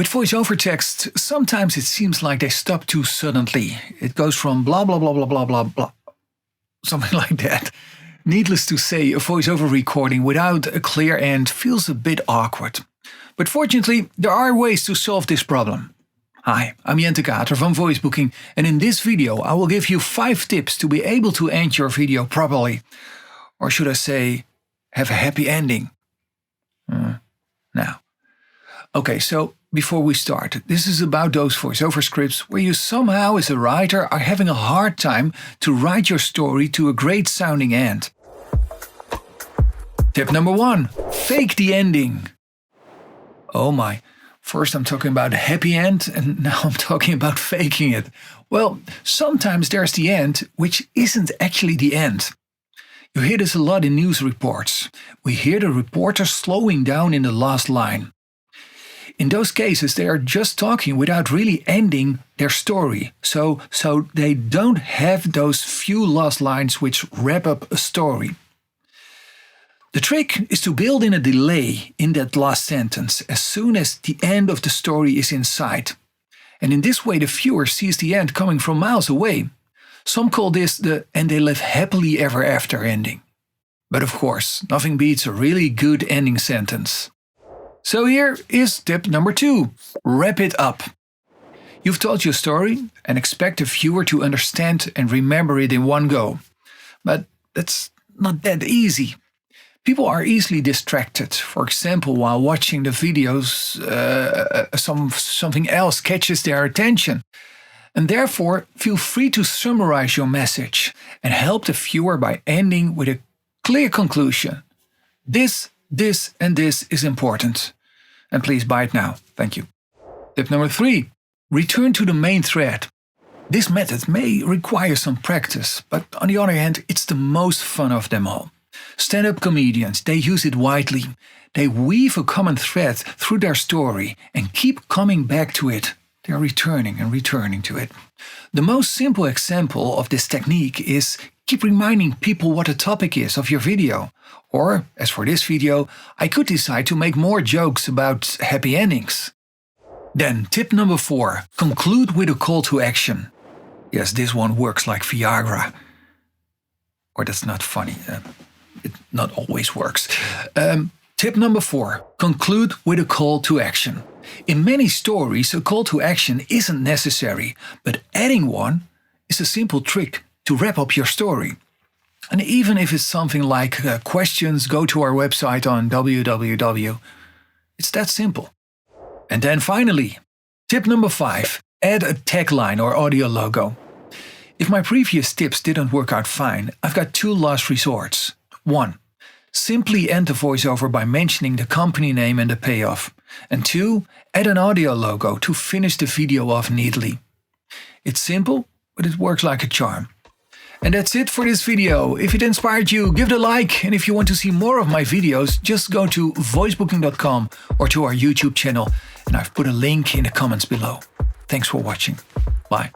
With voiceover text, sometimes it seems like they stop too suddenly. It goes from blah blah blah blah blah blah blah, something like that. Needless to say, a voiceover recording without a clear end feels a bit awkward. But fortunately, there are ways to solve this problem. Hi, I'm Jente Kater from Voicebooking, and in this video I will give you 5 tips to be able to end your video properly. Or should I say, have a happy ending. Now. Okay, so before we start, this is about those voiceover scripts where you somehow as a writer are having a hard time to write your story to a great sounding end. Tip number 1, fake the ending. Oh my, first I'm talking about a happy end and now I'm talking about faking it. Well, sometimes there's the end which isn't actually the end. You hear this a lot in news reports. We hear the reporter slowing down in the last line. In those cases, they are just talking without really ending their story. So they don't have those few last lines which wrap up a story. The trick is to build in a delay in that last sentence as soon as the end of the story is in sight. And in this way, the viewer sees the end coming from miles away. Some call this the "and they live happily ever after" ending. But of course, nothing beats a really good ending sentence. So here is tip number 2, wrap it up. You've told your story and expect the viewer to understand and remember it in one go. But that's not that easy. People are easily distracted. For example, while watching the videos, something else catches their attention. And therefore, feel free to summarize your message and help the viewer by ending with a clear conclusion. This, and this is important. And please buy it now. Thank you. Tip number 3, return to the main thread. This method may require some practice, but on the other hand, it's the most fun of them all. Stand-up comedians, they use it widely. They weave a common thread through their story and keep coming back to it. They're returning and returning to it. The most simple example of this technique is keep reminding people what the topic is of your video. Or, as for this video, I could decide to make more jokes about happy endings. Then, tip number 4, conclude with a call to action. Yes, this one works like Viagra. Or that's not funny. It not always works. Tip number 4, conclude with a call to action. In many stories, a call to action isn't necessary, but adding one is a simple trick to wrap up your story. And even if it's something like questions, go to our website on www. It's that simple. And then finally, tip number 5, add a tagline or audio logo. If my previous tips didn't work out fine, I've got 2 last resorts. 1. Simply end the voiceover by mentioning the company name and the payoff. And 2. Add an audio logo to finish the video off neatly. It's simple, but it works like a charm. And that's it for this video. If it inspired you, give it a like. And if you want to see more of my videos, just go to voicebooking.com or to our YouTube channel. And I've put a link in the comments below. Thanks for watching. Bye.